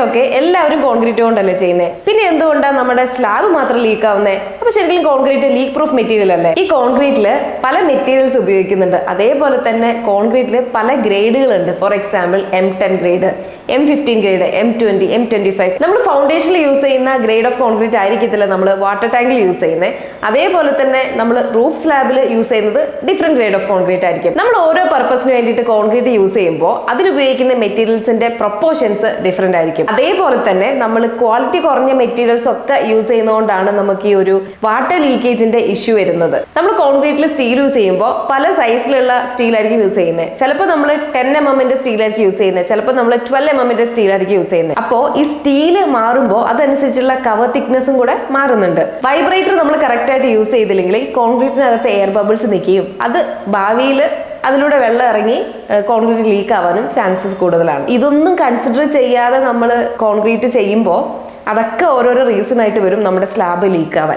ഒക്കെ എല്ലാവരും കോൺക്രീറ്റ് കൊണ്ടല്ലേ ചെയ്യുന്നത്. പിന്നെ എന്തുകൊണ്ടാണ് നമ്മുടെ സ്ലാബ് മാത്രം ലീക്ക് ആവുന്നത്? അപ്പൊ ശരിക്കും കോൺക്രീറ്റ് ലീക്ക് പ്രൂഫ് മെറ്റീരിയൽ അല്ലേ? ഈ കോൺക്രീറ്റിൽ പല മെറ്റീരിയൽസ് ഉപയോഗിക്കുന്നുണ്ട്. അതേപോലെ തന്നെ കോൺക്രീറ്റിൽ പല ഗ്രേഡുകളുണ്ട്. For example M10 grade, M15 grade, M20, M25. നമ്മൾ ഫൗണ്ടേഷനിൽ യൂസ് ചെയ്യുന്ന ഗ്രേഡ് ഓഫ് കോൺക്രീറ്റ് ആയിരിക്കത്തില്ല നമ്മൾ വാട്ടർ ടാങ്കിൽ യൂസ് ചെയ്യുന്നത്. അതേപോലെ തന്നെ നമ്മൾ റൂഫ് സ്ലാബിൽ യൂസ് ചെയ്യുന്നത് ഡിഫറെന്റ് ഗ്രേഡ് ഓഫ് കോൺക്രീറ്റ് ആയിരിക്കും. നമ്മൾ ഓരോ പർപ്പസിന് വേണ്ടിയിട്ട് കോൺക്രീറ്റ് യൂസ് ചെയ്യുമ്പോൾ അതിലുപയോഗിക്കുന്ന മെറ്റീരിയൽസിന്റെ പ്രൊപ്പോർഷൻസ് ഡിഫറെന്റ് ആയിരിക്കും. അതേപോലെ തന്നെ നമ്മൾ ക്വാളിറ്റി കുറഞ്ഞ മെറ്റീരിയൽസ് ഒക്കെ യൂസ് ചെയ്യുന്നതുകൊണ്ടാണ് നമുക്ക് ഈ ഒരു വാട്ടർ ലീക്കേജിന്റെ ഇഷ്യൂ വരുന്നത്. നമ്മൾ കോൺക്രീറ്റിൽ സ്റ്റീൽ യൂസ് ചെയ്യുമ്പോൾ പല സൈസിലുള്ള സ്റ്റീൽ ആയിരിക്കും യൂസ് ചെയ്യുന്നത്. ചിലപ്പോൾ നമ്മൾ 10 mm സ്റ്റീൽ ആയിരിക്കും യൂസ് ചെയ്യുന്നത്, ചിലപ്പോൾ നമ്മൾ 12 mm സ്റ്റീൽ ആയിരിക്കും യൂസ് ചെയ്യുന്നത്. അപ്പോൾ ഈ സ്റ്റീല് മാറുമ്പോൾ അതനുസരിച്ചുള്ള കവർ തിക്നെസ്സും കൂടെ മാറുന്നുണ്ട്. വൈബ്രേറ്റർ നമ്മൾ കറക്റ്റ് ആയിട്ട് യൂസ് ചെയ്തില്ലെങ്കിൽ ഈ കോൺക്രീറ്റിനകത്ത് എയർ ബബിൾസ് നിൽക്കുകയും അത് ഭാവിയിൽ അതിലൂടെ വെള്ളം ഇറങ്ങി കോൺക്രീറ്റ് ലീക്ക് ആവാനും ചാൻസസ് കൂടുതലാണ്. ഇതൊന്നും കൺസിഡർ ചെയ്യാതെ നമ്മൾ കോൺക്രീറ്റ് ചെയ്യുമ്പോൾ അതൊക്കെ ഓരോരോ റീസൺ ആയിട്ട് വരും നമ്മുടെ സ്ലാബ് ലീക്ക് ആവാൻ.